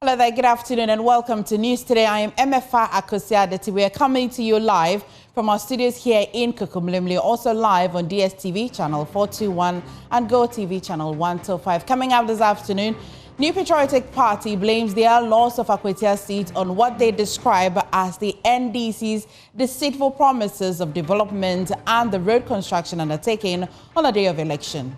Hello there, good afternoon and welcome to News Today. I am MFA Akwatia By-Election. We are coming to you live from our studios here in Kukumlimli, also live on DSTV channel 421 and Go TV channel 125. Coming up this afternoon, New Patriotic Party blames their loss of Akwatia seat on what they describe as the NDC's deceitful promises of development and the road construction undertaken on the day of election.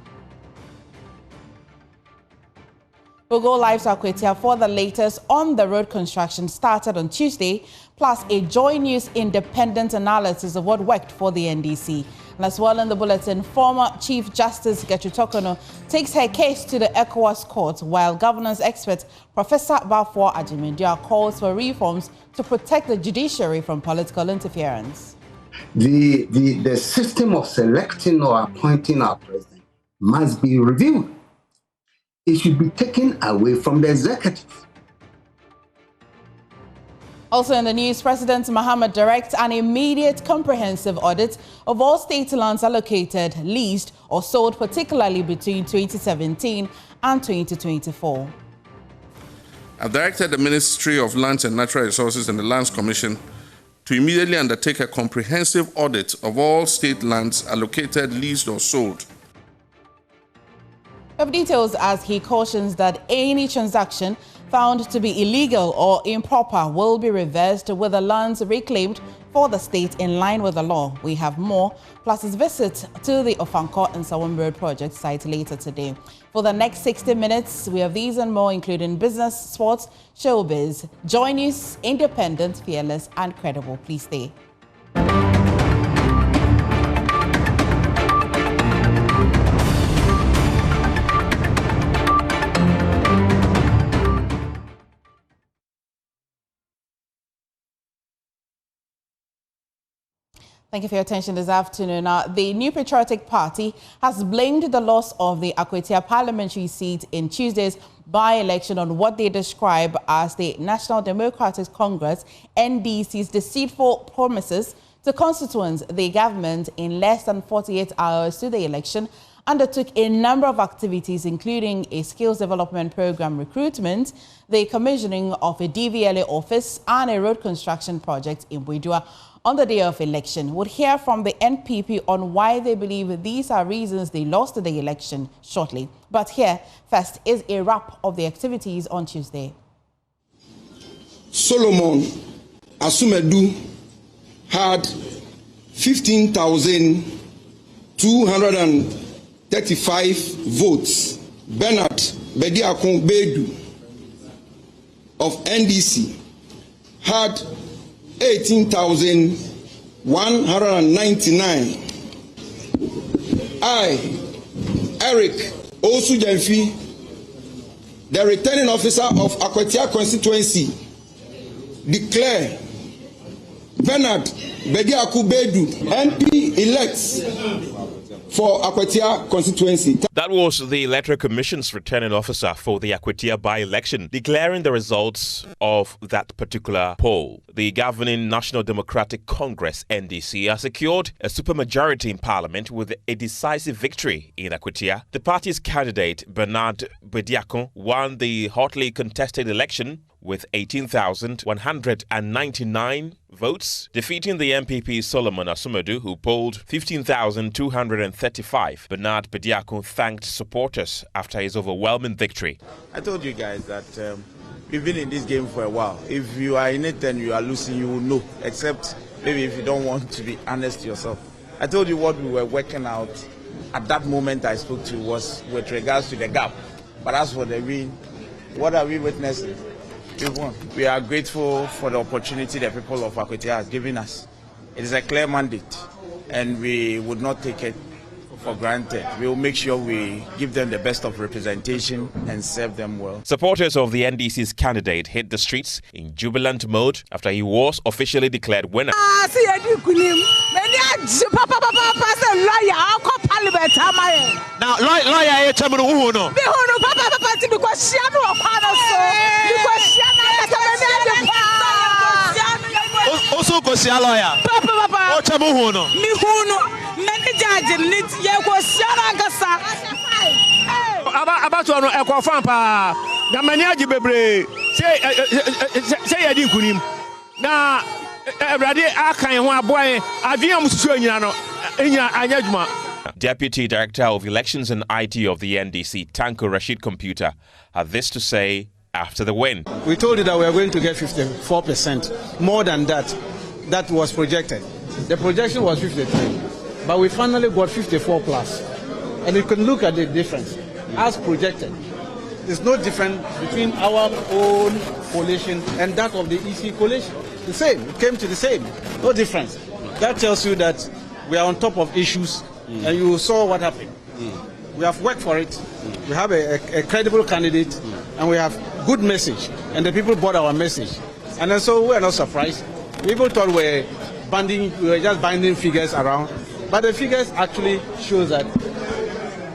We'll go live to Akwatia for the latest on the road construction started on Tuesday, plus a JoyNews independent analysis of what worked for the NDC. And as well in the bulletin, former Chief Justice Getrutokono takes her case to the ECOWAS court, while governance expert Professor Bafo Ajimendia calls for reforms to protect the judiciary from political interference. The system of selecting or appointing our president must be reviewed. It should be taken away from the executive. Also in the news, President Mahama directs an immediate comprehensive audit of all state lands allocated, leased or sold, particularly between 2017 and 2024. I've directed the Ministry of Lands and Natural Resources and the Lands Commission to immediately undertake a comprehensive audit of all state lands allocated, leased or sold. Of details as he cautions that any transaction found to be illegal or improper will be reversed with the lands reclaimed for the state in line with the law. We have more, plus his visit to the Ofanko and Sawam Road project site later today. For the next 60 minutes, we have these and more, including business, sports, showbiz, JoyNews, independent, fearless and credible. Please stay. Thank you for your attention this afternoon. The New Patriotic Party has blamed the loss of the Akwatia parliamentary seat in Tuesday's by-election on what they describe as the National Democratic Congress, NDC's deceitful promises to constituents. The government, in less than 48 hours to the election, undertook a number of activities, including a skills development program recruitment, the commissioning of a DVLA office, and a road construction project in Buidua on the day of election. We'll hear from the NPP on why they believe these are reasons they lost the election shortly. But here, first, is a wrap of the activities on Tuesday. Solomon Asumedu had 15,235 votes. Bernard Bediakon Bedu of NDC had 18,199. I, Eric Osujenfi, the returning officer of Akwatia constituency, declare Bernard Bediaku Bedu MP elects for Akwatia constituency. That was the Electoral Commission's returning officer for the Akwatia by-election, declaring the results of that particular poll. The governing National Democratic Congress, NDC, has secured a supermajority in Parliament with a decisive victory in Akwatia. The party's candidate, Bernard Bediakon, won the hotly contested election with 18,199 votes, defeating the NPP Solomon Asumedu, who polled 15,235. Bernard Bediakon thanked supporters after his overwhelming victory. I told you guys that we've been in this game for a while. If you are in it and you are losing, you will know, except maybe if you don't want to be honest to yourself. I told you what we were working out at that moment I spoke to was with regards to the gap. But as for the win, what are we witnessing? We've won. We are grateful for the opportunity the people of Akwatia has given us. It is a clear mandate, and we would not take it for granted. We will make sure we give them the best of representation and serve them well. Supporters of the NDC's candidate hit the streets in jubilant mode after he was officially declared winner. Now, lawyer, also go see a lawyer. About to Equafampa, the Maniaji Bebre. say I didn't na everybody akan ho aboy aviam susu anyina no enya anyaduma. Deputy Director of Elections and IT of the NDC, Tanko Rashid Computer, had this to say after the win. We told you that we are going to get 54%, more than that was projected. The projection was 53, but we finally got 54 plus. And you can look at the difference as projected. There's no difference between our own coalition and that of the EC coalition. The same, it came to the same, no difference. That tells you that we are on top of issues, and you saw what happened. We have worked for it. We have a credible candidate, and we have good message, and the people bought our message. And then so we are not surprised. People thought we were just binding figures around, but the figures actually show that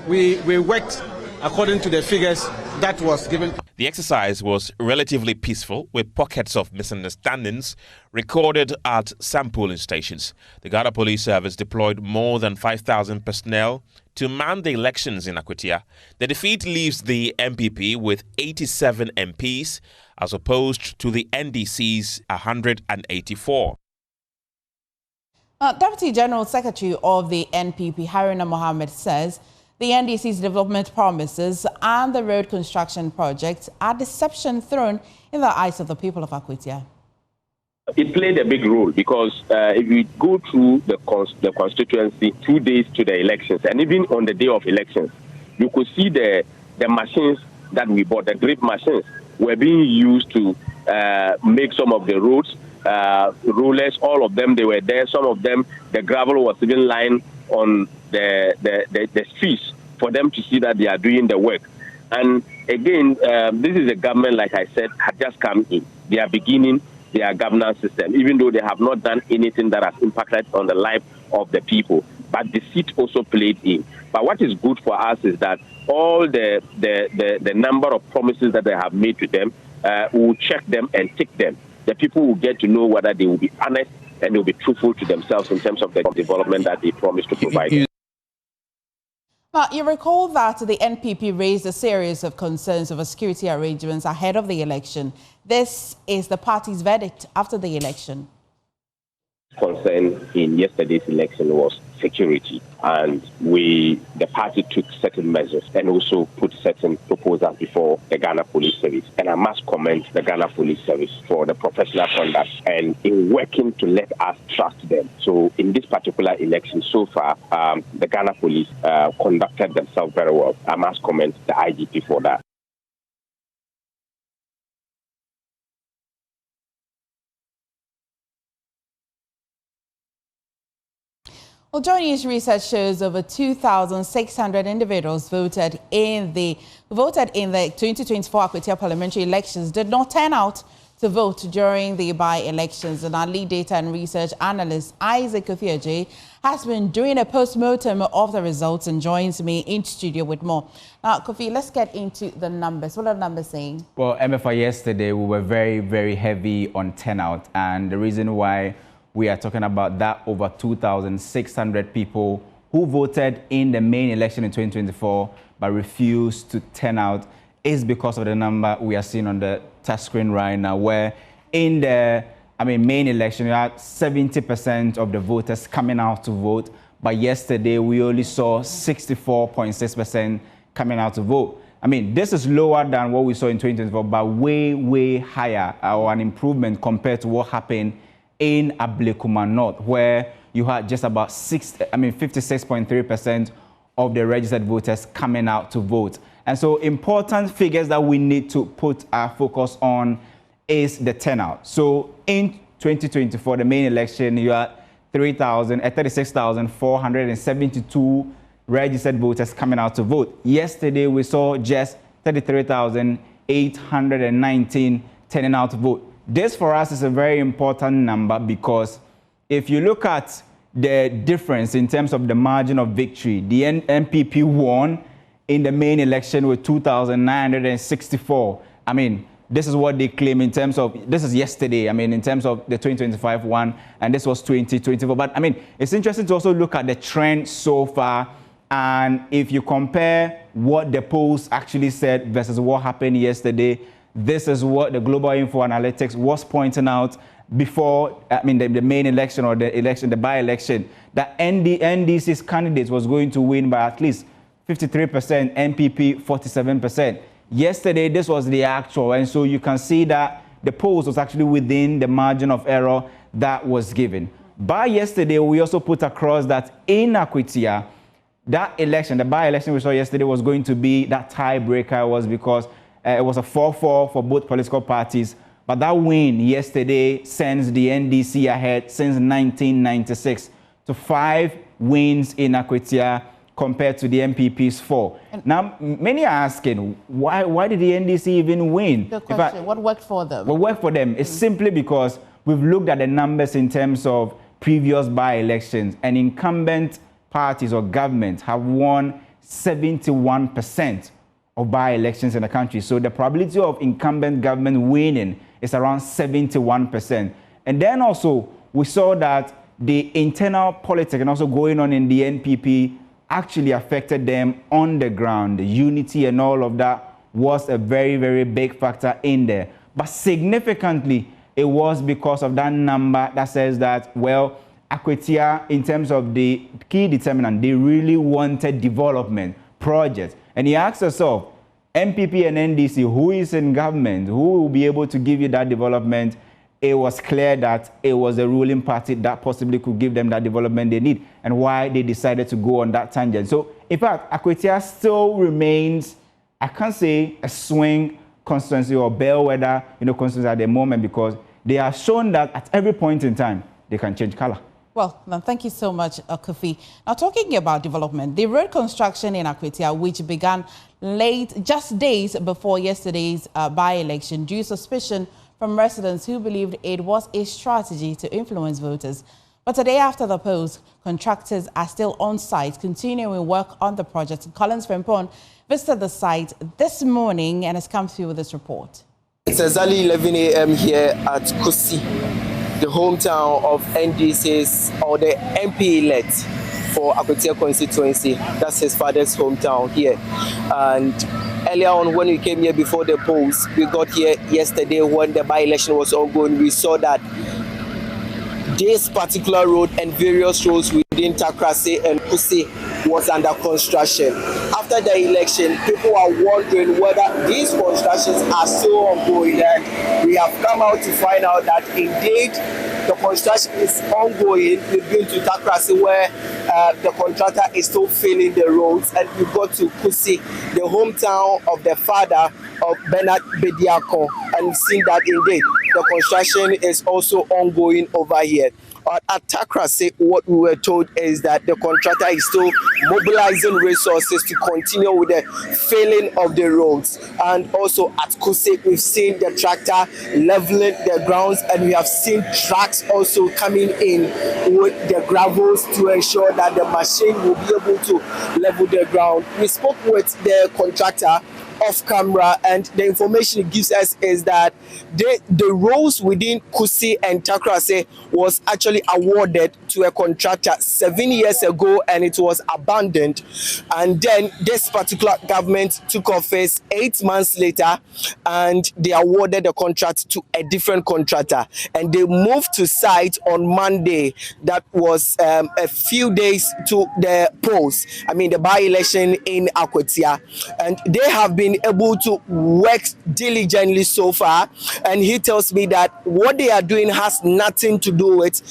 we worked according to the figures that was given. The exercise was relatively peaceful, with pockets of misunderstandings recorded at some polling stations. The Ghana Police Service deployed more than 5,000 personnel to man the elections in Akwatia. The defeat leaves the NPP with 87 MPs, as opposed to the NDC's 184. Deputy General Secretary of the NPP, Haruna Mohammed, says the NDC's development promises and the road construction projects are deception thrown in the eyes of the people of Akwatia. It played a big role because if you go through the constituency 2 days to the elections, and even on the day of elections, you could see the machines that we bought, the drip machines, were being used to make some of the roads, rollers, all of them, they were there. Some of them, the gravel was even lying on the streets for them to see that they are doing the work. And again, this is a government, like I said, had just come in. They are beginning their governance system, even though they have not done anything that has impacted on the life of the people. But deceit also played in. But what is good for us is that all the number of promises that they have made to them, we will check them and tick them. The people will get to know whether they will be honest and they will be truthful to themselves in terms of the development that they promised to provide. Now, you recall that the NPP raised a series of concerns over security arrangements ahead of the election. This is the party's verdict after the election. Concern in yesterday's election was security, and the party took certain measures and also put certain proposals before the Ghana Police Service. And I must commend the Ghana Police Service for the professional conduct and in working to let us trust them. So in this particular election so far, the Ghana Police conducted themselves very well. I must commend the IGP for that. Well, JoyNews research shows over 2,600 individuals voted in the 2024 Akwatia parliamentary elections did not turn out to vote during the by-elections. And our lead data and research analyst, Isaac Ofioje, has been doing a post-mortem of the results and joins me in studio with more. Now, Kofi, let's get into the numbers. What are the numbers saying? Well, MFI, yesterday we were very, very heavy on turnout, and the reason why we are talking about that over 2,600 people who voted in the main election in 2024 but refused to turn out is because of the number we are seeing on the touch screen right now, where in the main election you had 70% of the voters coming out to vote, but yesterday we only saw 64.6% coming out to vote. This is lower than what we saw in 2024, but way, way higher, or an improvement compared to what happened in Ablekuma North, where you had just about 56.3% of the registered voters coming out to vote. And so important figures that we need to put our focus on is the turnout. So in 2024, the main election, you had 36,472 registered voters coming out to vote. Yesterday, we saw just 33,819 turning out to vote. This for us is a very important number because if you look at the difference in terms of the margin of victory, the NPP won in the main election with 2,964. This is what they claim in terms of, this is yesterday, in terms of the 2025 one, and this was 2024. But it's interesting to also look at the trend so far. And if you compare what the polls actually said versus what happened yesterday, this is what the Global Info Analytics was pointing out before, the main election or the by-election, that NDC's candidate was going to win by at least 53%, NPP 47%. Yesterday, this was the actual, and so you can see that the polls was actually within the margin of error that was given. By yesterday, we also put across that in Akwatia, that election, the by-election we saw yesterday, was going to be that tiebreaker, was because it was a 4-4 for both political parties. But that win yesterday sends the NDC ahead since 1996 to 5 wins in Akwatia compared to the NPP's 4. Now, many are asking, why did the NDC even win? The question, what worked for them? What worked for them is simply because we've looked at the numbers in terms of previous by-elections, and incumbent parties or governments have won 71% of by-elections in the country. So the probability of incumbent government winning is around 71%. And then also, we saw that the internal politics and also going on in the NPP actually affected them on the ground. The unity and all of that was a very, very big factor in there. But significantly, it was because of that number that says that, well, Akwatia, in terms of the key determinant, they really wanted development projects. And you ask yourself, NPP and NDC, who is in government, who will be able to give you that development? It was clear that it was the ruling party that possibly could give them that development they need, and why they decided to go on that tangent. So, in fact, Akwatia still remains, I can't say a swing constituency or bellwether, constituency at the moment, because they have shown that at every point in time, they can change color. Well, now, thank you so much, Kofi. Now, talking about development, the road construction in Akwatia, which began late, just days before yesterday's by-election, drew suspicion from residents who believed it was a strategy to influence voters. But today, after the polls, contractors are still on site, continuing work on the project. Collins Frempon visited the site this morning and has come through with this report. It's exactly 11 a.m. here at Kusi, the hometown of NDC's or the MP elect for Akwatia constituency. That's his father's hometown here. And earlier on, when we came here before the polls, we got here yesterday when the by-election was ongoing. We saw that this particular road and various roads within Takrase and Kusi was under construction. After the election, people are wondering whether these constructions are still ongoing, and we have come out to find out that indeed the construction is ongoing. We've been to Takrase where the contractor is still filling the roads, and we got to Kusi, the hometown of the father of Bernard Bediako, and we've seen that indeed the construction is also ongoing over here. At Takrase, what we were told is that the contractor is still mobilizing resources to continue with the filling of the roads. And also at Kusi, we've seen the tractor leveling the grounds, and we have seen trucks also coming in with the gravels to ensure that the machine will be able to level the ground. We spoke with the contractor off camera, and the information it gives us is that the roads within Kusi and Takrase was actually awarded to a contractor 7 years ago, and it was abandoned. And then this particular government took office 8 months later, and they awarded the contract to a different contractor, and they moved to site on Monday. That was a few days to the polls, the by-election in Akwatia, and they have been able to work diligently so far. And he tells me that what they are doing has nothing to do with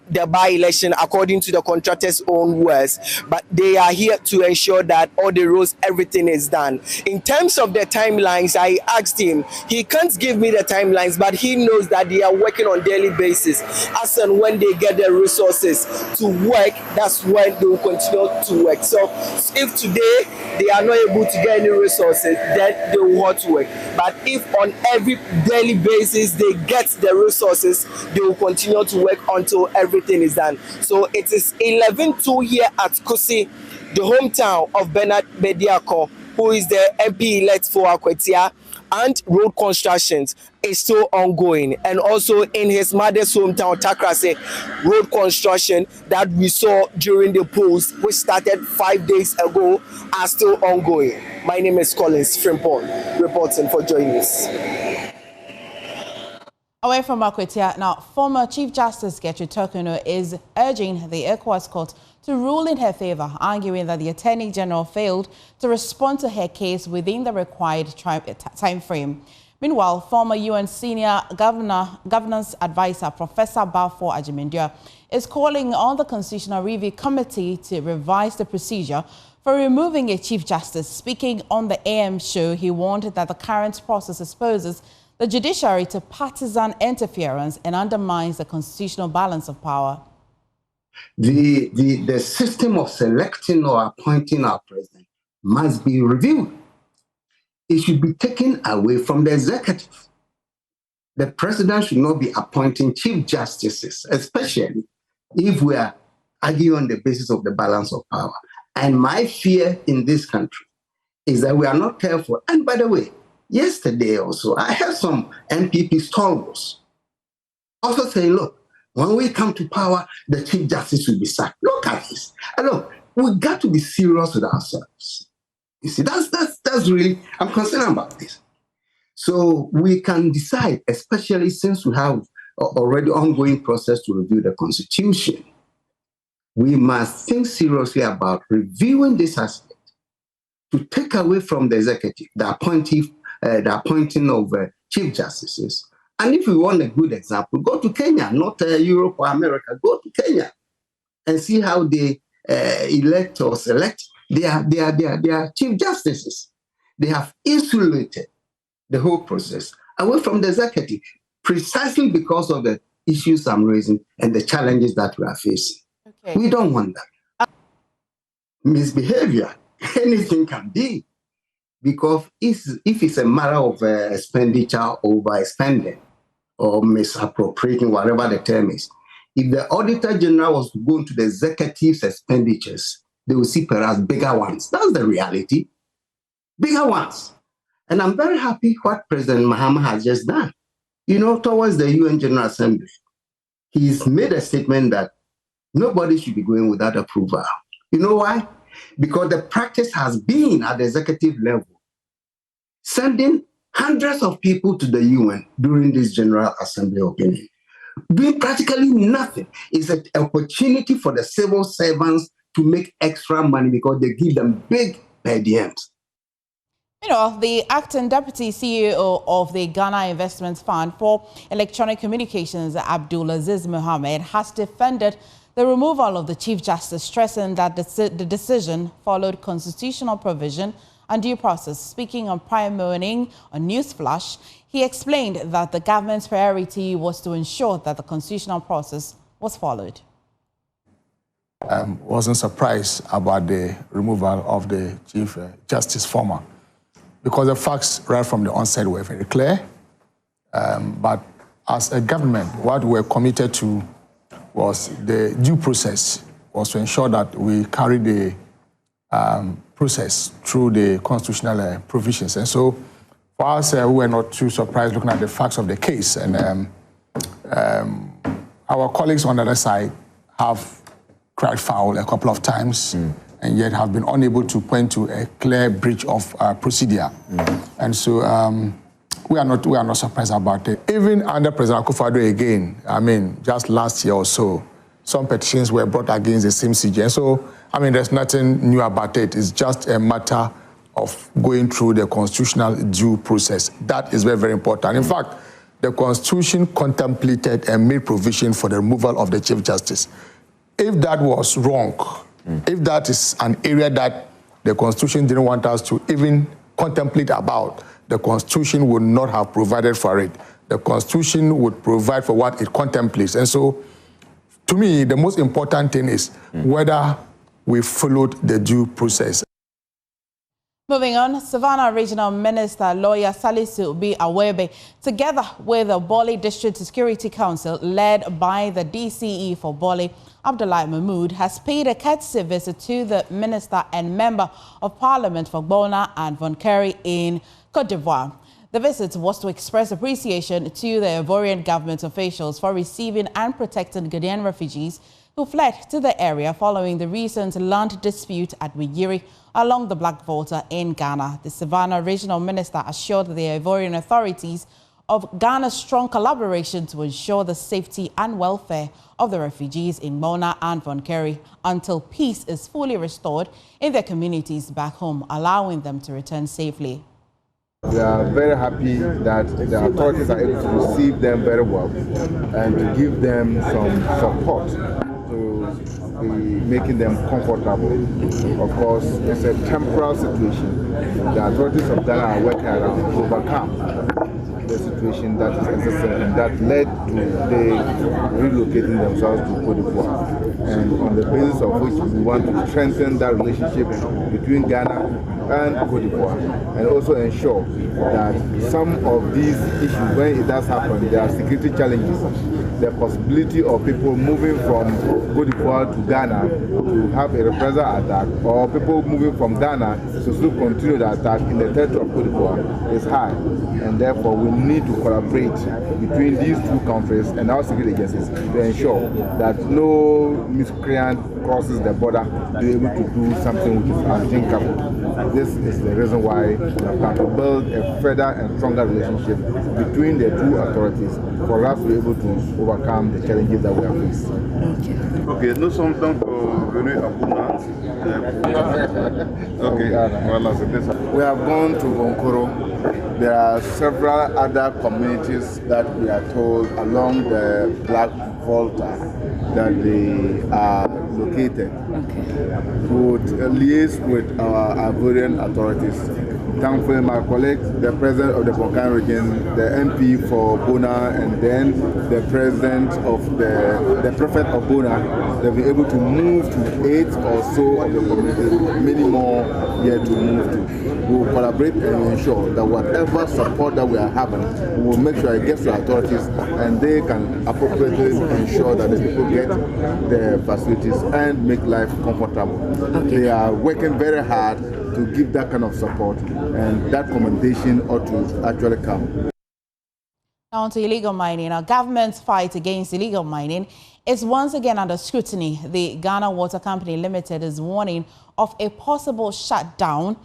the by-election, according to the contractor's own words. But they are here to ensure that all the roads, everything is done. In terms of the timelines, I asked him. He can't give me the timelines, but he knows that they are working on daily basis. As and when they get the resources to work, that's when they will continue to work. So if today they are not able to get any resources, then they will want to work. But if on every daily basis they get the resources, they will continue to work until everything is done. So it is 11-2 here at Kusi, the hometown of Bernard Bediako, who is the MP elect for Akwatia, and road constructions is still ongoing. And also in his mother's hometown, Takrase, road construction that we saw during the polls, which started 5 days ago, are still ongoing. My name is Collins Frimpong, reporting for JoyNews. Away from Akwatia, now former Chief Justice Getru Tokuno is urging the ECOWAS court to rule in her favor, arguing that the Attorney General failed to respond to her case within the required time frame. Meanwhile, former UN Senior Governance Advisor Professor Balfour Ajimendua is calling on the Constitutional Review Committee to revise the procedure for removing a Chief Justice. Speaking on the AM show, he warned that the current process exposes the judiciary to partisan interference and undermines the constitutional balance of power. The system of selecting or appointing our president must be reviewed. It should be taken away from the executive. The president should not be appointing chief justices, especially if we are arguing on the basis of the balance of power. And my fear in this country is that we are not careful. And by the way, yesterday also, I heard some NPP stalwarts also saying, look, when we come to power, the Chief Justice will be sacked. Look at this. And look, we've got to be serious with ourselves. You see, that's really, I'm concerned about this. So we can decide, especially since we have already ongoing process to review the Constitution, we must think seriously about reviewing this aspect to take away from the executive the appointing of chief justices. And if we want a good example, go to Kenya, not Europe or America. Go to Kenya and see how they elect or select their chief justices. They have insulated the whole process away from the executive, precisely because of the issues I'm raising and the challenges that we are facing. Okay. We don't want that. Misbehavior, anything can be. Because if it's a matter of expenditure, overspending, or misappropriating, whatever the term is, if the Auditor General was to go into the executive's expenditures, they will see perhaps bigger ones. That's the reality. Bigger ones. And I'm very happy what President Mahama has just done. You know, towards the UN General Assembly, he's made a statement that nobody should be going without approval. You know why? Because the practice has been at the executive level, sending hundreds of people to the UN during this General Assembly opinion, doing practically nothing. It's an opportunity for the civil servants to make extra money because they give them big per diems. You know, the acting deputy CEO of the Ghana Investment Fund for Electronic Communications, Abdulaziz Mohammed, has defended the removal of the Chief Justice, stressing that the decision followed constitutional provision and due process. Speaking on Prime Morning on Newsflash, he explained that the government's priority was to ensure that the constitutional process was followed. Wasn't surprised about the removal of the Chief Justice former, because the facts right from the onset were very clear. But as a government, what we're committed to was the due process, was to ensure that we carry the process through the constitutional provisions. And so for us, we were not too surprised looking at the facts of the case. And our colleagues on the other side have cried foul a couple of times and yet have been unable to point to a clear breach of procedure. And so we are not surprised about it. Even under President Akufo-Addo again, I mean, just last year or so, some petitions were brought against the same CJ. And so, I mean, there's nothing new about it. It's just a matter of going through the constitutional due process. That is very, very important. In fact, the Constitution contemplated and made provision for the removal of the Chief Justice. If that was wrong, if that is an area that the Constitution didn't want us to even contemplate about, the Constitution would not have provided for it. The Constitution would provide for what it contemplates. And so, to me, the most important thing is whether we followed the due process. Moving on, Savannah Regional Minister Lawyer Salisu B. Awebe, together with the Bole District Security Council, led by the DCE for Bole, Abdullahi Mahmood, has paid a courtesy visit to the Minister and Member of Parliament for Bona and Vonkeri in Cote d'Ivoire. The visit was to express appreciation to the Ivorian government officials for receiving and protecting Ghanaian refugees who fled to the area following the recent land dispute at Wigiri along the Black Volta in Ghana. The Savannah Regional Minister assured the Ivorian authorities of Ghana's strong collaboration to ensure the safety and welfare of the refugees in Mona and Vonkeri until peace is fully restored in their communities back home, allowing them to return safely. We are very happy that the authorities are able to receive them very well and to give them some support to be making them comfortable. Of course, it's a temporal situation. The authorities of Ghana are working around to overcome the situation that is necessary and that led to they relocating themselves to Côte d'Ivoire. And on the basis of which we want to strengthen that relationship between Ghana and Côte d'Ivoire, and also ensure that some of these issues, when it does happen, there are security challenges. The possibility of people moving from Côte d'Ivoire to Ghana to have a reprisal attack, or people moving from Ghana to still continue the attack in the territory of Côte d'Ivoire is high. And therefore, we need to collaborate between these two countries and our security agencies to ensure that no miscreant crosses the border to be able to do something which is unthinkable. This is the reason why we have come to build a further and stronger relationship between the two authorities for us to be able to overcome the challenges that we have faced. Ok, nous sommes donc venus à Bouna. Ok, voilà, c'était ça. We have gone to Vonkoro. There are several other communities that we are told along the Black Volta that they are located. Okay. We would liaise with our Ivorian authorities. Thankfully, my colleague, the president of the Bonkan region, the MP for Bona, and then the president of the prefect of Bona, they'll be able to move to 8 or so of the communities, many more yet to move to. We will collaborate and ensure that whatever support that we are having, we will make sure it gets to the authorities and they can appropriately ensure that the people get the facilities and make life comfortable. Okay. They are working very hard to give that kind of support, and that commendation ought to actually come. On to illegal mining. Our government's fight against illegal mining is once again under scrutiny. The Ghana Water Company Limited is warning of a possible shutdown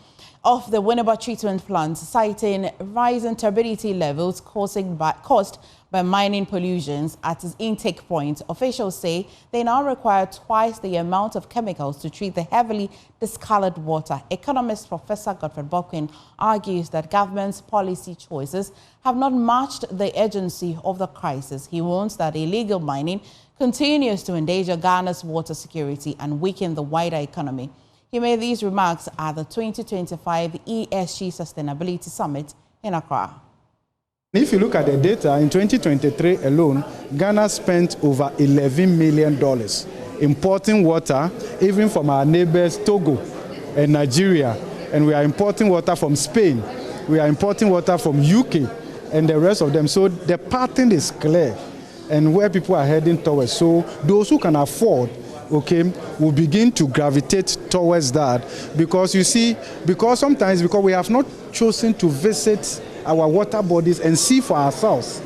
of the Winneba treatment plant, citing rising turbidity levels caused by mining pollutions at its intake point. Officials say they now require twice the amount of chemicals to treat the heavily discolored water. Economist Professor Godfred Bokwin argues that government's policy choices have not matched the urgency of the crisis. He warns that illegal mining continues to endanger Ghana's water security and weaken the wider economy. He made these remarks at the 2025 ESG Sustainability Summit in Accra. If you look at the data, in 2023 alone, Ghana spent over $11 million importing water, even from our neighbors Togo and Nigeria. And we are importing water from Spain. We are importing water from UK and the rest of them. So the pattern is clear and where people are heading towards. So those who can afford, okay, will begin to gravitate towards that, because you see, because we have not chosen to visit our water bodies and see for ourselves.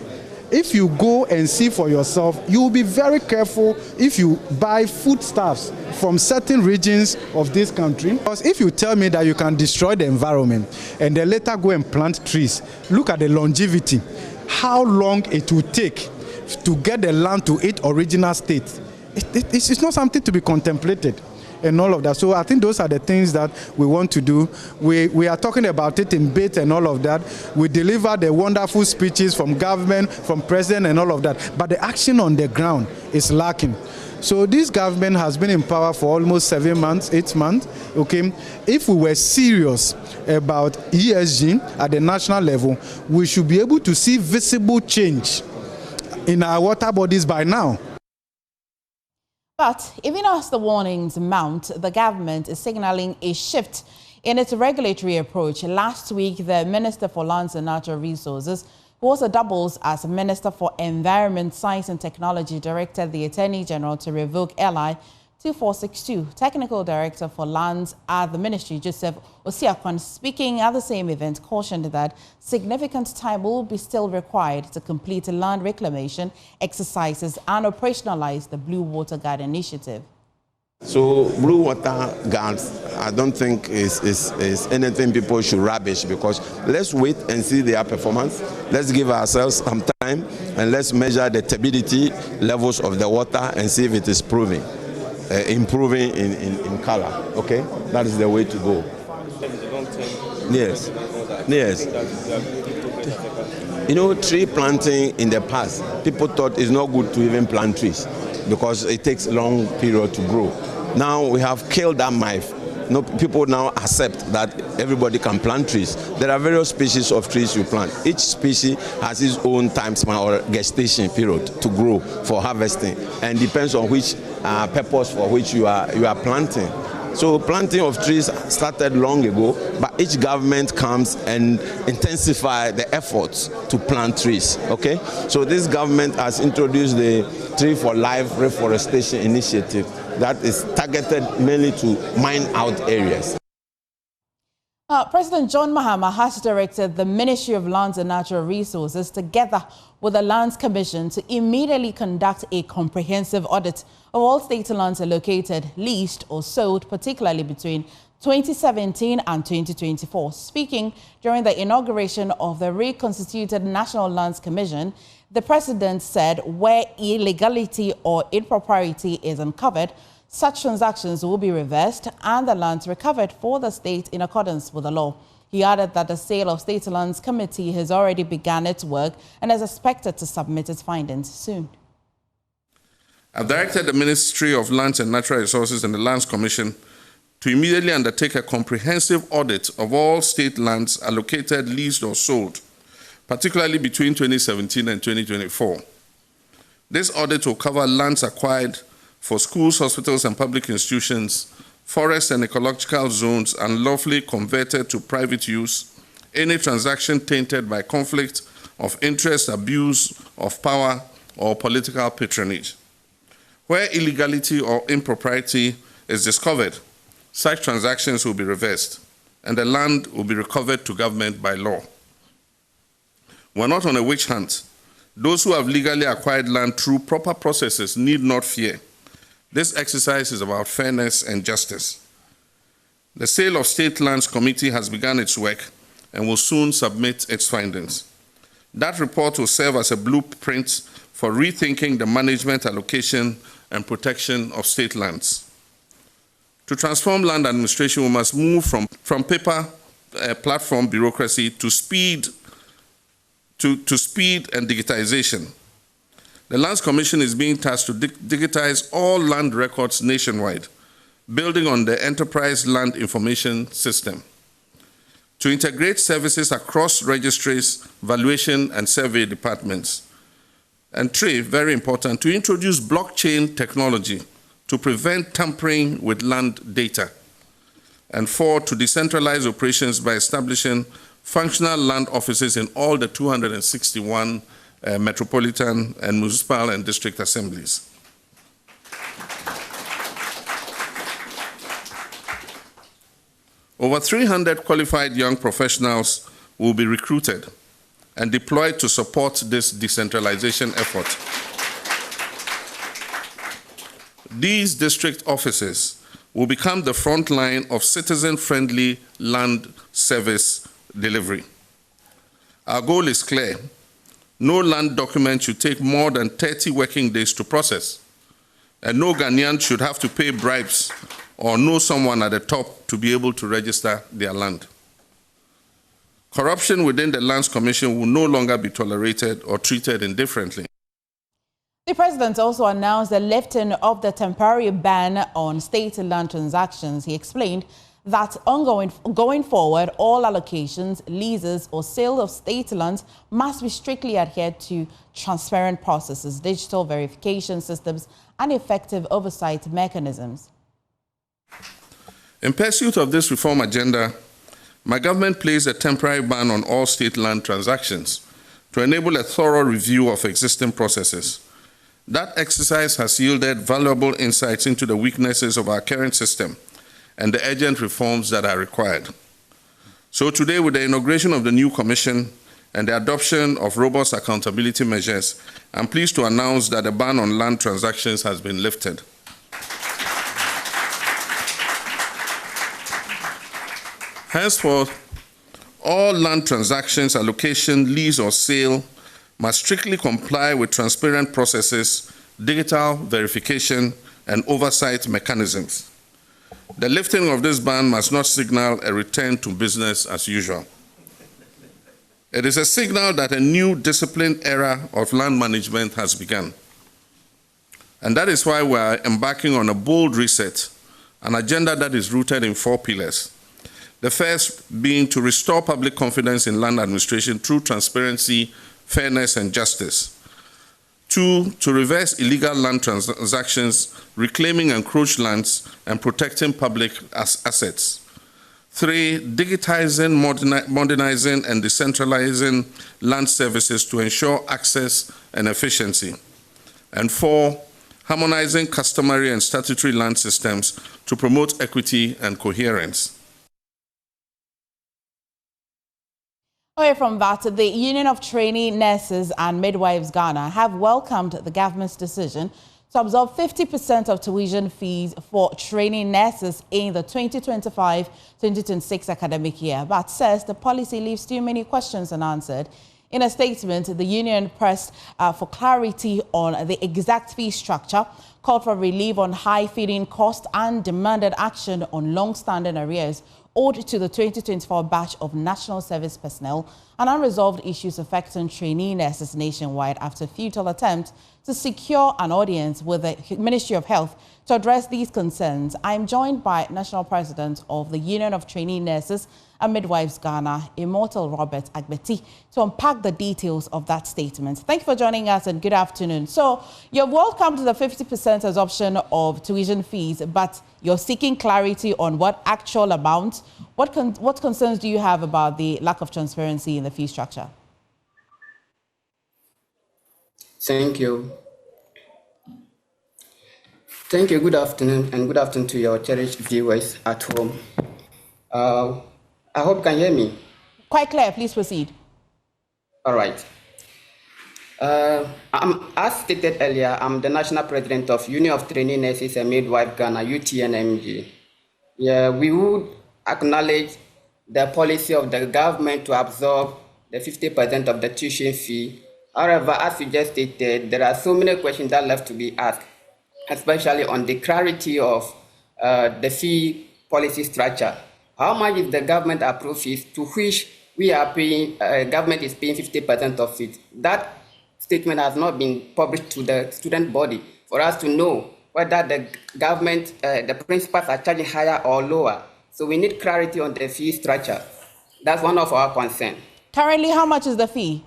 If you go and see for yourself, you will be very careful if you buy foodstuffs from certain regions of this country. Because if you tell me that you can destroy the environment and then later go and plant trees, look at the longevity, how long it will take to get the land to its original state. It's not something to be contemplated and all of that. So I think those are the things that we want to do. We are talking about it in bits and all of that. We deliver the wonderful speeches from government, from president and all of that. But the action on the ground is lacking. So this government has been in power for almost 7 months, 8 months. Okay, if we were serious about ESG at the national level, we should be able to see visible change in our water bodies by now. But even as the warnings mount, the government is signaling a shift in its regulatory approach. Last week, the Minister for Lands and Natural Resources, who also doubles as Minister for Environment, Science and Technology, directed the Attorney General to revoke LI 2462. Technical Director for Lands at the Ministry, Joseph Osiakwan, speaking at the same event, cautioned that significant time will be still required to complete land reclamation exercises and operationalize the Blue Water Guard initiative. So Blue Water Guards, I don't think is anything people should rubbish, because let's wait and see their performance. Let's give ourselves some time and let's measure the turbidity levels of the water and see if it is improving in color. Okay, that is the way to go. Yes, yes. You know, tree planting in the past, people thought it's not good to even plant trees because it takes a long period to grow. Now we have killed that myth. No, people now accept that everybody can plant trees. There are various species of trees you plant. Each species has its own time span or gestation period to grow for harvesting, and depends on which purpose for which you are planting. So planting of trees started long ago, but each government comes and intensify the efforts to plant trees. Okay, so this government has introduced the Tree for Life Reforestation Initiative that is targeted mainly to mine out areas. President John Mahama has directed the Ministry of Lands and Natural Resources, together with the Lands Commission, to immediately conduct a comprehensive audit of all state lands allocated, leased or sold, particularly between 2017 and 2024. Speaking during the inauguration of the reconstituted National Lands Commission, the President said where illegality or impropriety is uncovered, such transactions will be reversed and the lands recovered for the state in accordance with the law. He added that the Sale of State Lands Committee has already begun its work and is expected to submit its findings soon. I've directed the Ministry of Lands and Natural Resources and the Lands Commission to immediately undertake a comprehensive audit of all state lands allocated, leased or sold, particularly between 2017 and 2024. This audit will cover lands acquired for schools, hospitals and public institutions, forest and ecological zones unlawfully converted to private use, any transaction tainted by conflict of interest, abuse of power or political patronage. Where illegality or impropriety is discovered, such transactions will be reversed and the land will be recovered to government by law. We're not on a witch hunt. Those who have legally acquired land through proper processes need not fear. This exercise is about fairness and justice. The Sale of State Lands Committee has begun its work and will soon submit its findings. That report will serve as a blueprint for rethinking the management, allocation, and protection of state lands. To transform land administration, we must move from paper platform bureaucracy to speed and digitization. The Lands Commission is being tasked to digitize all land records nationwide, building on the Enterprise Land Information System. To integrate services across registries, valuation and survey departments. And three, very important, to introduce blockchain technology to prevent tampering with land data. And four, to decentralize operations by establishing functional land offices in all the 261 metropolitan and municipal and district assemblies. Over 300 qualified young professionals will be recruited and deployed to support this decentralization effort. These district offices will become the front line of citizen-friendly land service delivery. Our goal is clear. No land document should take more than 30 working days to process, and no Ghanaian should have to pay bribes or know someone at the top to be able to register their land. Corruption within the Lands Commission will no longer be tolerated or treated indifferently. The President also announced the lifting of the temporary ban on state land transactions. He explained that going forward, all allocations, leases or sale of state lands must be strictly adhered to transparent processes, digital verification systems and effective oversight mechanisms. In pursuit of this reform agenda, my government placed a temporary ban on all state land transactions to enable a thorough review of existing processes That exercise has yielded valuable insights into the weaknesses of our current system and the urgent reforms that are required. So today, with the inauguration of the new commission and the adoption of robust accountability measures, I'm pleased to announce that the ban on land transactions has been lifted. Henceforth, all land transactions, allocation, lease, or sale must strictly comply with transparent processes, digital verification, and oversight mechanisms. The lifting of this ban must not signal a return to business as usual. It is a signal that a new disciplined era of land management has begun. And that is why we are embarking on a bold reset, an agenda that is rooted in 4 pillars. The first being to restore public confidence in land administration through transparency, fairness, and justice. 2, to reverse illegal land transactions, reclaiming encroached lands, and protecting public assets. 3, digitizing, modernizing, and decentralizing land services to ensure access and efficiency. And 4, harmonizing customary and statutory land systems to promote equity and coherence. Away from that, the Union of Trainee Nurses and Midwives Ghana have welcomed the government's decision to absorb 50% of tuition fees for trainee nurses in the 2025-2026 academic year, but says the policy leaves too many questions unanswered. In a statement, the union pressed for clarity on the exact fee structure, called for relief on high feeding costs, and demanded action on long-standing arrears owed to the 2024 batch of national service personnel and unresolved issues affecting trainee nurses nationwide after a futile attempt to secure an audience with the Ministry of Health to address these concerns. I'm joined by National President of the Union of Trainee Nurses and Midwives Ghana, Immortal Robert Agbeti, to unpack the details of that statement. Thank you for joining us and good afternoon. So you're welcome to the 50% adoption of tuition fees, but you're seeking clarity on what actual amount. What concerns do you have about the lack of transparency in the fee structure? Thank you. Thank you. Good afternoon, and good afternoon to your cherished viewers at home. I hope you can hear me. Quite clear. Please proceed. All right. As stated earlier, I'm the National President of Union of Trainee Nurses and Midwives Ghana, UTNMG. Yeah, we would acknowledge the policy of the government to absorb the 50% of the tuition fee. However, as you just stated, there are so many questions that left to be asked, especially on the clarity of the fee policy structure. How much is the government approved fees to which we are paying, government is paying 50% of it? That statement has not been published to the student body for us to know whether the government, the principals are charging higher or lower. So we need clarity on the fee structure. That's one of our concerns. Currently, how much is the fee?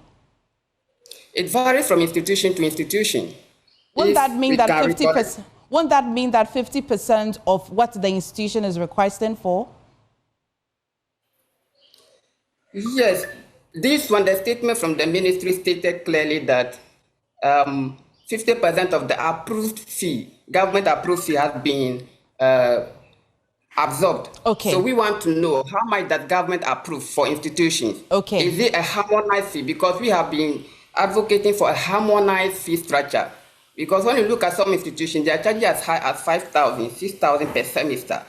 It varies from institution to institution. Wouldn't that mean that 50%? Wouldn't that mean that 50% of what the institution is requesting for? Yes, this one, the statement from the ministry stated clearly that 50% of the approved fee, government approved fee, has been absorbed. Okay. So we want to know how much that government approved for institutions. Okay. Is it a harmonized fee? Because we have been advocating for a harmonized fee structure. Because when you look at some institutions, they are charging as high as 5,000, 6,000 per semester,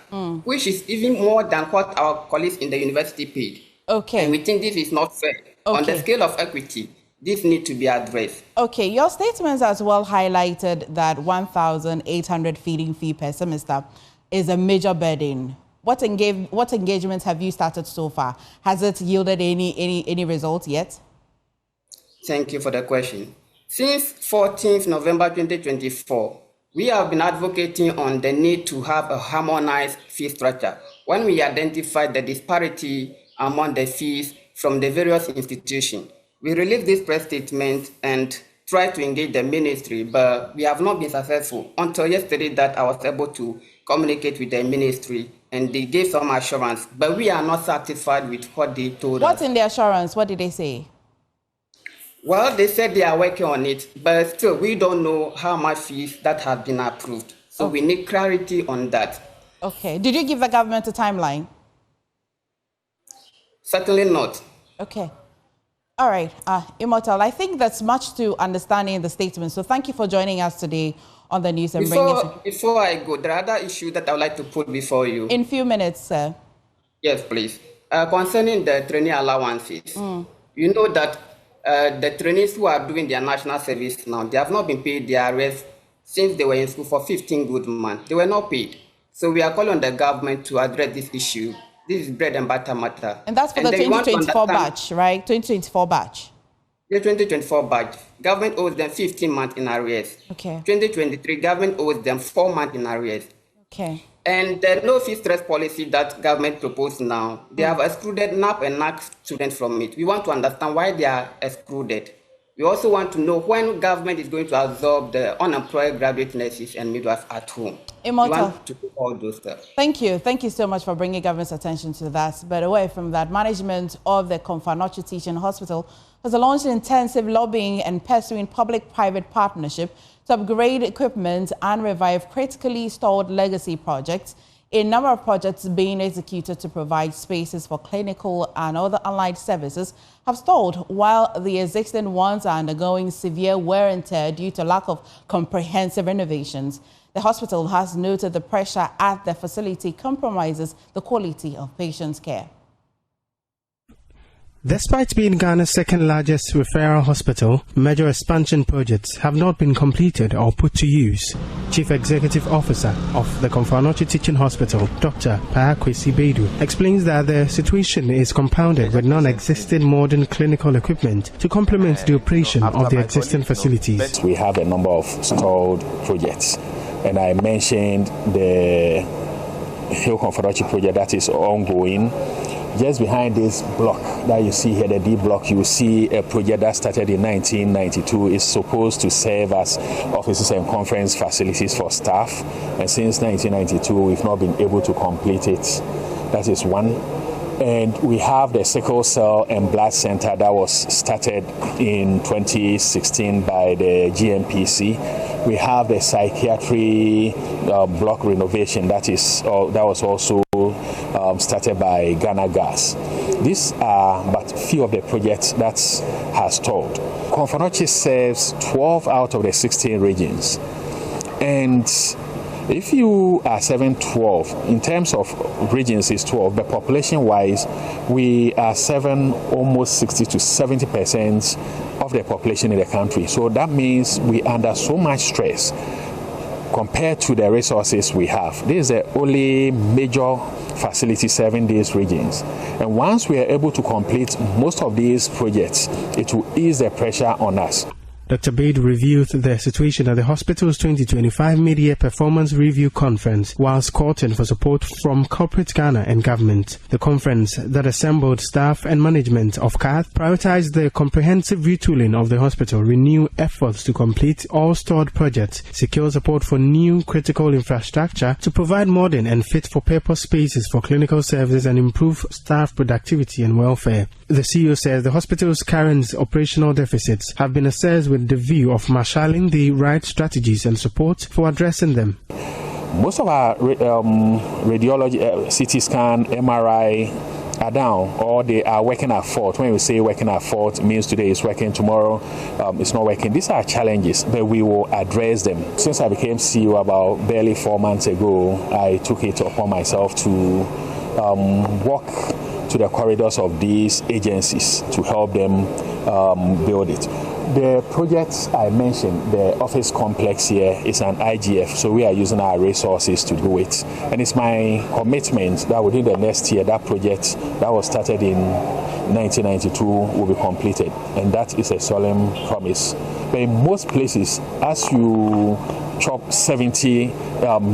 which is even more than what our colleagues in the university paid. Okay. And we think this is not fair. Okay. On the scale of equity, this needs to be addressed. Okay, your statements as well highlighted that 1,800 feeding fee per semester is a major burden. What engagements have you started so far? Has it yielded any results yet? Thank you for the question. Since 14th November 2024, we have been advocating on the need to have a harmonized fee structure. When we identified the disparity among the fees from the various institutions, we released this press statement and tried to engage the ministry, but we have not been successful until yesterday that I was able to communicate with the ministry and they gave some assurance, but we are not satisfied with what they told us. What's in the assurance? What did they say? Well, they said they are working on it, but still, we don't know how much fees that have been approved. So we need clarity on that. Okay. Did you give the government a timeline? Certainly not. Okay. All right. Immortal, I think that's much to understanding in the statement. So thank you for joining us today on the news and Before I go, there are other issues that I would like to put before you. In few minutes, sir. Yes, please. Concerning the trainee allowances, you know that the trainees who are doing their national service now, they have not been paid their arrears since they were in school for 15 good months. They were not paid. So we are calling on the government to address this issue. This is bread and butter matter. And that's for the 2024 batch, right? 2024 batch. The 2024 batch. Government owes them 15 months in arrears. Okay. 2023, government owes them 4 months in arrears. Okay. And the no fee stress policy that government proposed now, they have excluded NAP and NAC students from it. We want to understand why they are excluded. We also want to know when government is going to absorb the unemployed graduate nurses and midwives at home. Immortal. We want to do all those stuff. Thank you. Thank you so much for bringing government's attention to that. But away from that, management of the Komfanochi Teaching Hospital has launched intensive lobbying and pursuing public-private partnership to upgrade equipment and revive critically stalled legacy projects. A number of projects being executed to provide spaces for clinical and other allied services have stalled, while the existing ones are undergoing severe wear and tear due to lack of comprehensive renovations. The hospital has noted the pressure at the facility compromises the quality of patients' care. Despite being Ghana's second largest referral hospital, major expansion projects have not been completed or put to use. Chief Executive Officer of the Komfanochi Teaching Hospital, Dr. Akwatia By-Election, explains that the situation is compounded with non-existent modern clinical equipment to complement the operation of the existing facilities. We have a number of stalled projects, and I mentioned the Hill Komfanochi project that is ongoing. Just behind this block that you see here, the D block, you see a project that started in 1992. It's supposed to serve as offices and conference facilities for staff. And since 1992, we've not been able to complete it. That is one. And we have the sickle cell and blood center that was started in 2016 by the GMPC. We have the psychiatry block renovation that was also started by Ghana Gas. These are but few of the projects that has stalled. Komfanochi serves 12 out of the 16 regions. And if you are serving 12, in terms of regions is 12, but population-wise, we are serving almost 60 to 70% of the population in the country. So that means we are under so much stress compared to the resources we have. This is the only major facility serving these regions. And once we are able to complete most of these projects, it will ease the pressure on us. Dr. By-Election reviewed the situation at the hospital's 2025 Midday Performance Review Conference whilst courting for support from corporate Ghana and government. The conference that assembled staff and management of CATH prioritized the comprehensive retooling of the hospital, renew efforts to complete all stored projects, secure support for new critical infrastructure to provide modern and fit-for-purpose spaces for clinical services and improve staff productivity and welfare. The CEO says the hospital's current operational deficits have been assessed with the view of marshalling the right strategies and support for addressing them. Most of our radiology, CT scan, MRI are down, or they are working at fault. When we say working at fault, it means today is working, tomorrow it's not working. These are challenges, but we will address them. Since I became CEO about barely 4 months ago, I took it upon myself to walk to the corridors of these agencies to help them build it. The projects I mentioned, the office complex here is an IGF, so we are using our resources to do it. And it's my commitment that within the next year, that project that was started in 1992 will be completed. And that is a solemn promise. But in most places, as you chop 70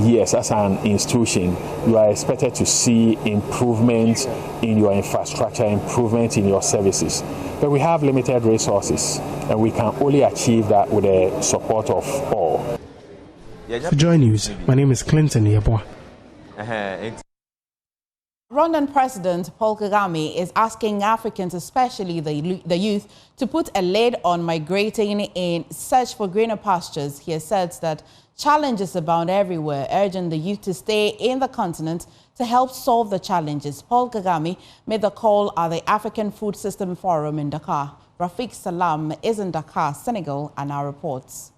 years as an institution, you are expected to see improvement in your infrastructure, improvement in your services. But we have limited resources, and we can only achieve that with the support of all. For JoyNews, my name is Clinton Yeboah. Rwandan President Paul Kagame is asking Africans, especially the youth, to put a lid on migrating in search for greener pastures. He asserts that challenges abound everywhere, urging the youth to stay in the continent to help solve the challenges. Paul Kagame made the call at the African Food System Forum in Dakar. Rafiq Salam is in Dakar, Senegal, and our reports.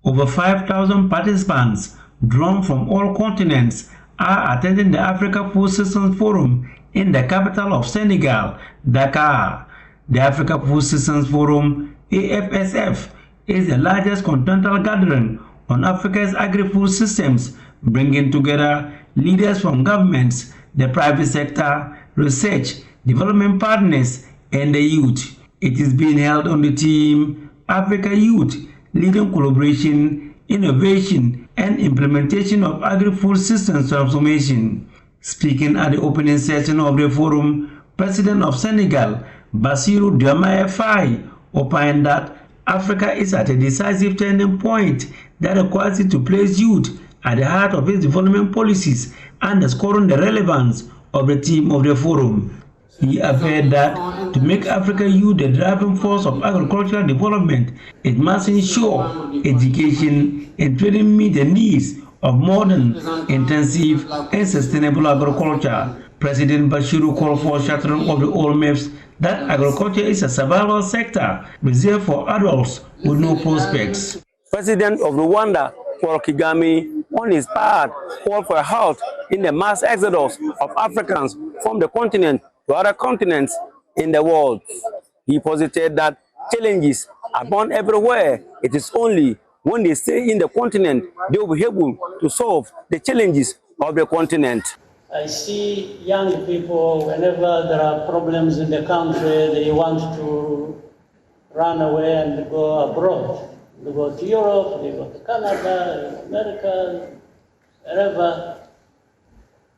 Over 5,000 participants drawn from all continents are attending the Africa Food Systems Forum in the capital of Senegal, Dakar. The Africa Food Systems Forum, AFSF, is the largest continental gathering on Africa's agri-food systems, bringing together leaders from governments, the private sector, research, development partners, and the youth. It is being held on the theme Africa Youth, Leading Collaboration, Innovation, and Implementation of Agri-Food Systems Transformation. Speaking at the opening session of the forum, President of Senegal, Bassirou Diomaye Faye, opined that Africa is at a decisive turning point that requires it to place youth at the heart of its development policies, underscoring the relevance of the theme of the forum. He averred that to make Africa youth the driving force of agricultural development, it must ensure education and training meet the needs of modern, intensive, and sustainable agriculture. President Bassirou called for shattering of the old myths that agriculture is a survival sector reserved for adults with no prospects. President of Rwanda, Paul Kagame, on his part, called for a halt in the mass exodus of Africans from the continent to other continents in the world. He posited that challenges abound everywhere. It is only when they stay in the continent they will be able to solve the challenges of the continent. I see young people, whenever there are problems in the country, they want to run away and go abroad. They go to Europe, they go to Canada, America, wherever.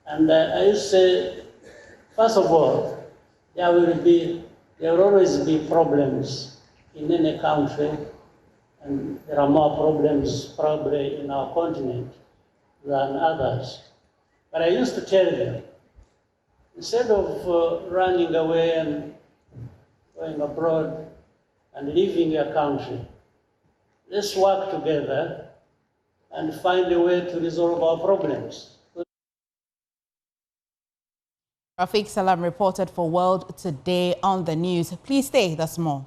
And I used to say, first of all, there will always be problems in any country, and there are more problems probably in our continent than others. But I used to tell them, instead of running away and going abroad and leaving your country, let's work together and find a way to resolve our problems. Rafiq Salam reported for World Today on the news. Please stay, there's more.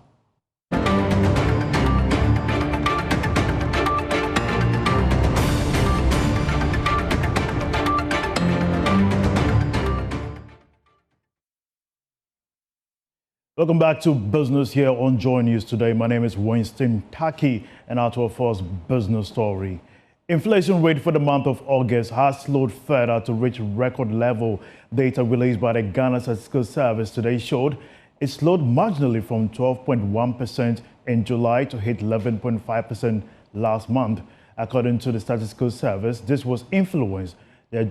Welcome back to Business here on JoyNews Today. My name is Winston Taki, and our to our first business story. Inflation rate for the month of August has slowed further to reach record level. Data released by the Ghana Statistical Service today showed it slowed marginally from 12.1% in July to hit 11.5% last month. According to the Statistical Service, this has influenced the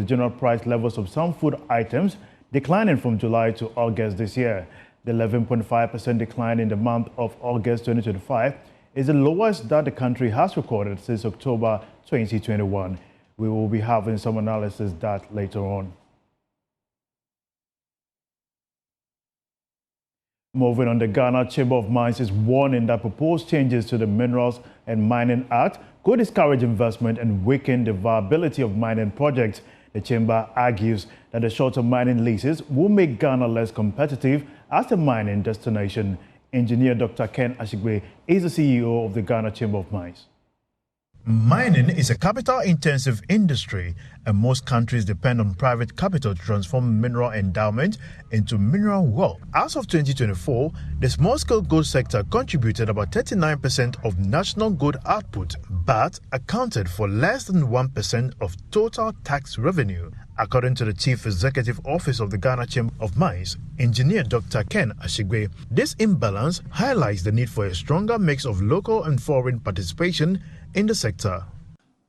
general price levels of some food items, declining from July to August this year. The 11.5% decline in the month of August 2025 is the lowest that the country has recorded since October 2021. We will be having some analysis that later on. Moving on, the Ghana Chamber of Mines is warning that proposed changes to the Minerals and Mining Act could discourage investment and weaken the viability of mining projects. The chamber argues that the shorter mining leases will make Ghana less competitive as a mining destination. Engineer Dr. Ken Ashigbe is the CEO of the Ghana Chamber of Mines. Mining is a capital-intensive industry, and most countries depend on private capital to transform mineral endowment into mineral wealth. As of 2024, the small-scale gold sector contributed about 39% of national gold output, but accounted for less than 1% of total tax revenue. According to the Chief Executive Office of the Ghana Chamber of Mines, Engineer Dr. Ken Ashigbe, this imbalance highlights the need for a stronger mix of local and foreign participation in the sector.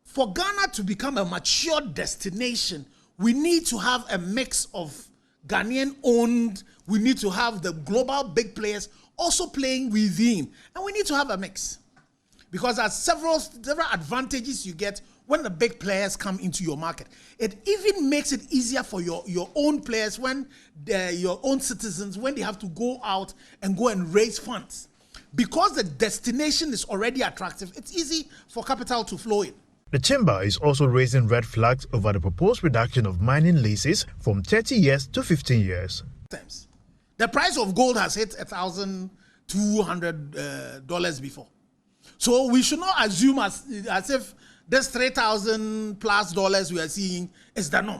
For Ghana to become a mature destination, we need to have a mix of Ghanaian owned, we need to have the global big players also playing within, and we need to have a mix. Because there are several advantages you get when when the big players come into your market. It even makes it easier for your own players when your own citizens, when they have to go out and go and raise funds. Because the destination is already attractive, it's easy for capital to flow in. The chamber is also raising red flags over the proposed reduction of mining leases from 30 years to 15 years. The price of gold has hit $1,200 before. So we should not assume as if this $3,000 plus we are seeing is the norm.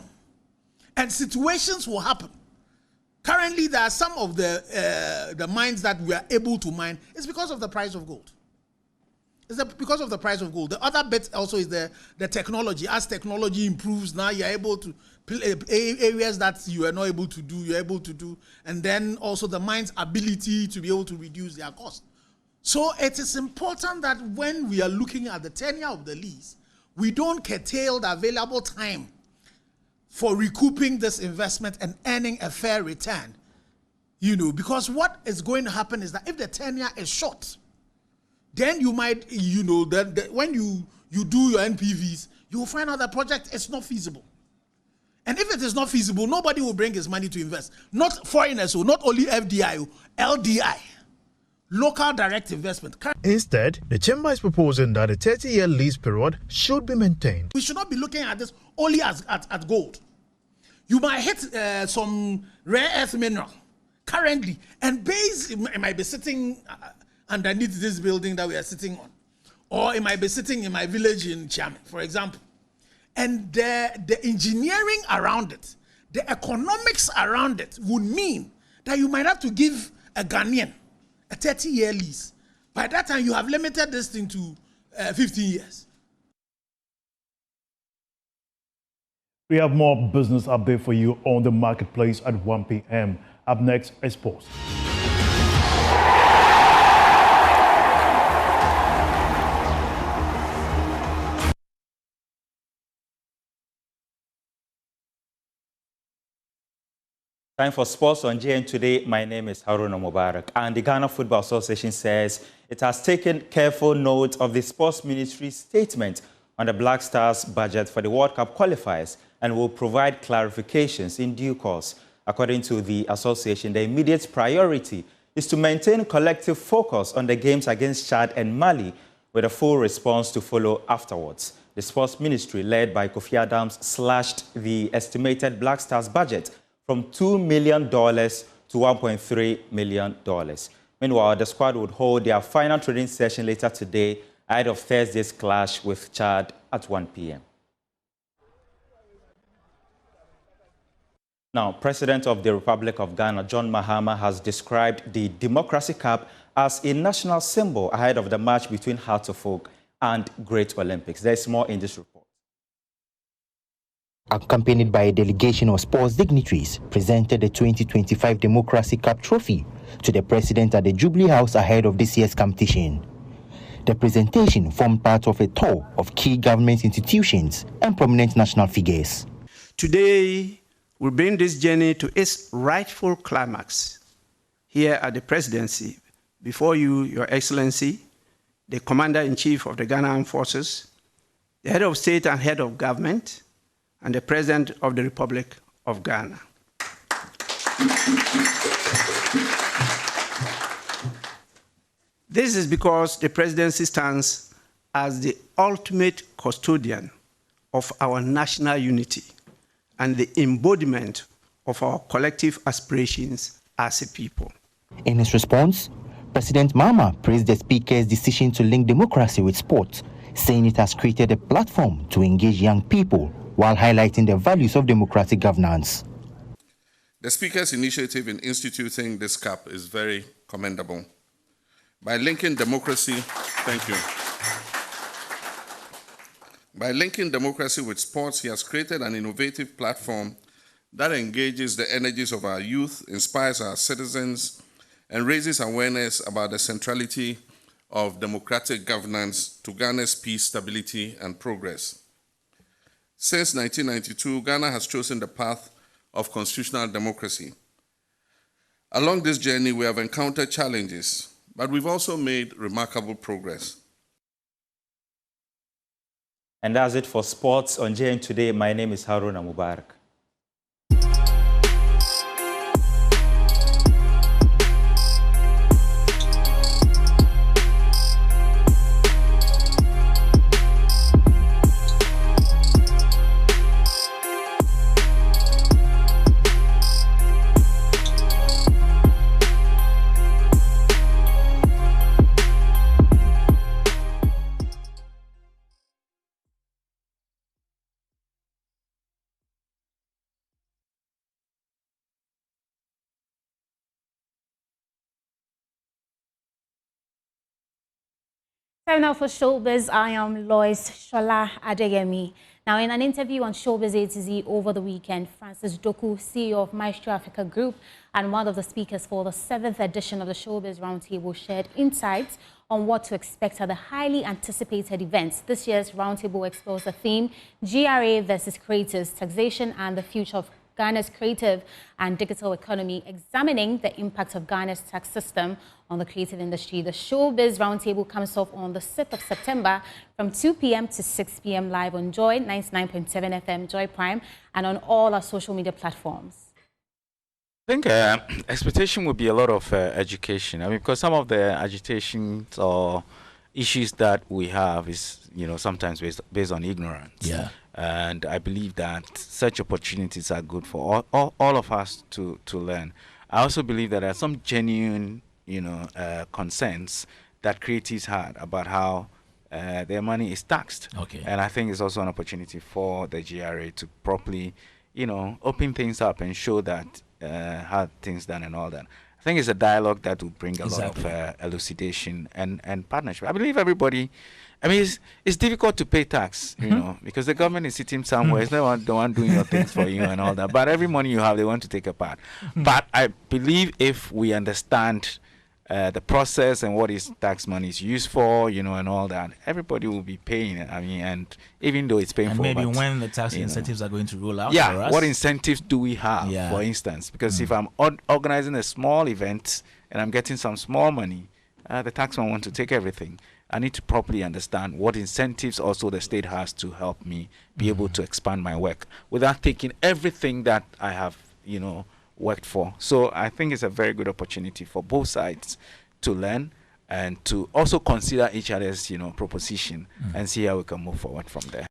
And situations will happen. Currently, there are some of the mines that we are able to mine. It's because of the price of gold. Because of the price of gold. The other bit also is the technology. As technology improves, now you're able to play areas that you are not able to do, you're able to do. And then also the mine's ability to be able to reduce their cost. So it is important that when we are looking at the tenure of the lease, we don't curtail the available time for recouping this investment and earning a fair return. You know, because what is going to happen is that if the tenure is short, then you might, you know, when you do your NPVs, you will find out the project is not feasible. And if it is not feasible, nobody will bring his money to invest. Not foreigners, not only FDI, LDI, local direct investment. Instead, the chamber is proposing that a 30-year lease period should be maintained. We should not be looking at this only at gold. You might hit some rare earth mineral currently, and base it might be sitting underneath this building that we are sitting on, or it might be sitting in my village in Chiame, for example. And the engineering around it, the economics around it would mean that you might have to give a Ghanaian a 30-year lease. By that time, you have limited this thing to 15 years. We have more business update for you on the marketplace at 1 p.m. Up next, sports. Time for sports on JN Today. My name is Haruna Mubarak, and the Ghana Football Association says it has taken careful note of the Sports Ministry's statement on the Black Stars budget for the World Cup qualifiers and will provide clarifications in due course. According to the association, the immediate priority is to maintain collective focus on the games against Chad and Mali, with a full response to follow afterwards. The Sports Ministry, led by Kofi Adams, slashed the estimated Black Stars budget from $2 million to $1.3 million. Meanwhile, the squad would hold their final training session later today ahead of Thursday's clash with Chad at 1 p.m. Now, President of the Republic of Ghana, John Mahama, has described the Democracy Cup as a national symbol ahead of the match between Hearts of Oak and Great Olympics. There's more in this report. Accompanied by a delegation of sports dignitaries, presented the 2025 Democracy Cup trophy to the president at the Jubilee House ahead of this year's competition. The presentation formed part of a tour of key government institutions and prominent national figures. Today, we bring this journey to its rightful climax here at the presidency. Before you, Your Excellency, the Commander-in-Chief of the Ghana Armed Forces, the Head of State and Head of Government, and the President of the Republic of Ghana. This is because the presidency stands as the ultimate custodian of our national unity and the embodiment of our collective aspirations as a people. In his response, President Mahama praised the Speaker's decision to link democracy with sport, saying it has created a platform to engage young people while highlighting the values of democratic governance. The Speaker's initiative in instituting this cup is very commendable. By linking democracy, thank you. By linking democracy with sports, he has created an innovative platform that engages the energies of our youth, inspires our citizens, and raises awareness about the centrality of democratic governance to Ghana's peace, stability, and progress. Since 1992, Ghana has chosen the path of constitutional democracy. Along this journey, we have encountered challenges, but we've also made remarkable progress. And that's it for sports on JN Today. My name is Haruna Mubarak. Time now for Showbiz. I am Lois Shola Adeyemi. Now, in an interview on Showbiz A to Z over the weekend, Francis Doku, CEO of Maestro Africa Group and one of the speakers for the 7th edition of the Showbiz Roundtable, shared insights on what to expect at the highly anticipated events. This year's Roundtable explores the theme, GRA versus Creators, Taxation and the Future of Ghana's Creative and Digital Economy, examining the impact of Ghana's tax system on the creative industry. The Showbiz Roundtable comes off on the 6th of September from 2 p.m. to 6 p.m. live on Joy 99.7 FM, Joy Prime, and on all our social media platforms. I think expectation would be a lot of education. I mean, because some of the agitations or issues that we have is, sometimes based on ignorance. Yeah. And I believe that such opportunities are good for all of us to learn. I also believe that there are some genuine, concerns that creatives had about how their money is taxed. Okay. And I think it's also an opportunity for the GRA to properly, open things up and show that how things done and all that. I think it's a dialogue that will bring a lot of elucidation and partnership. I believe everybody. I mean, it's difficult to pay tax, because the government is sitting somewhere. It's not the one doing your things for you and all that. But every money you have, they want to take a part. But I believe if we understand the process and what is tax money is used for, and all that, everybody will be paying it. I mean, and even though it's painful. And maybe when the tax incentives are going to roll out for us. What incentives do we have, for instance? Because if I'm organizing a small event and I'm getting some small money, the taxman wants to take everything. I need to properly understand what incentives also the state has to help me be able to expand my work without taking everything that I have, worked for. So I think it's a very good opportunity for both sides to learn and to also consider each other's, proposition and see how we can move forward from there.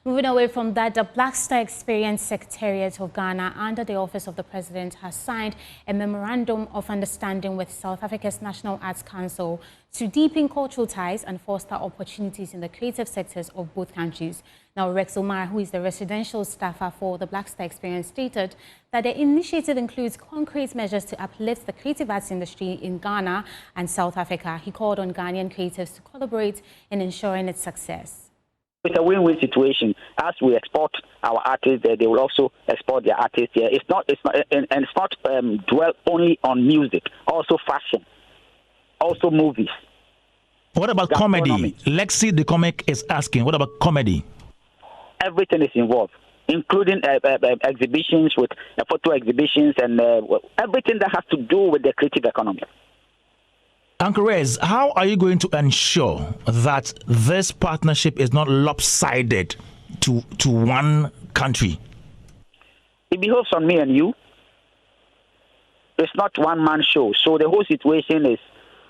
Moving away from that, the Black Star Experience Secretariat of Ghana under the Office of the President has signed a memorandum of understanding with South Africa's National Arts Council to deepen cultural ties and foster opportunities in the creative sectors of both countries. Now, Rex Omar, who is the residential staffer for the Black Star Experience, stated that the initiative includes concrete measures to uplift the creative arts industry in Ghana and South Africa. He called on Ghanaian creatives to collaborate in ensuring its success. It's a win-win situation. As we export our artists there, they will also export their artists here. It's not dwell only on music, also fashion, also movies. What about comedy? Lexi the comic is asking, what about comedy? Everything is involved, including exhibitions with photo exhibitions and everything that has to do with the creative economy. Uncle Rez, how are you going to ensure that this partnership is not lopsided to one country? It behoves on me and you. It's not one-man show. So the whole situation is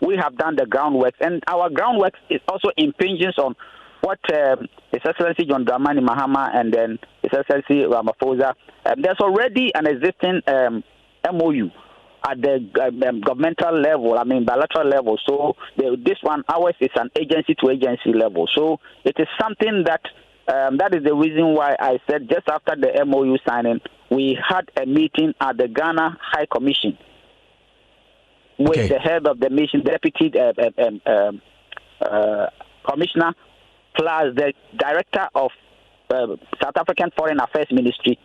we have done the groundwork, and our groundwork is also impinging on what His Excellency John Dramani Mahama and then His Excellency Ramaphosa. There's already an existing MOU at the governmental level, bilateral level. So this one, ours is an agency-to-agency level. So it is something that that is the reason why I said just after the MOU signing, we had a meeting at the Ghana High Commission with the head of the mission, deputy commissioner, plus the director of South African Foreign Affairs Ministry.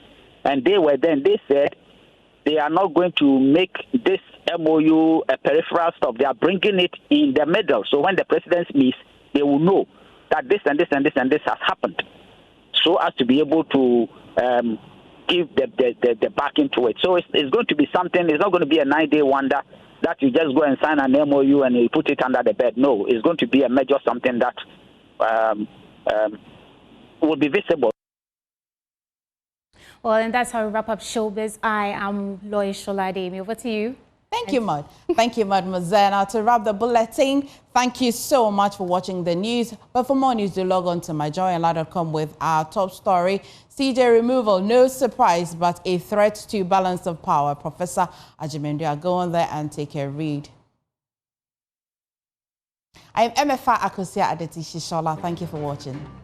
And they said, they are not going to make this MOU a peripheral stuff. They are bringing it in the middle. So when the president meets, they will know that this and this and this and this has happened, so as to be able to give the backing to it. So it's going to be something. It's not going to be a 9-day wonder that you just go and sign an MOU and you put it under the bed. No, it's going to be a major something that will be visible. Well, and that's how we wrap up Showbiz. I am Lois Sholademi. Over to you. Thank you, Mud. Thank you, Mademoiselle. Now, to wrap the bulletin, thank you so much for watching the news. But for more news, do log on to myjoyonline.com with our top story. CJ removal, no surprise, but a threat to balance of power. Professor Ajimendu, go on there and take a read. I am MFA Akwatia By-Election. Thank you for watching.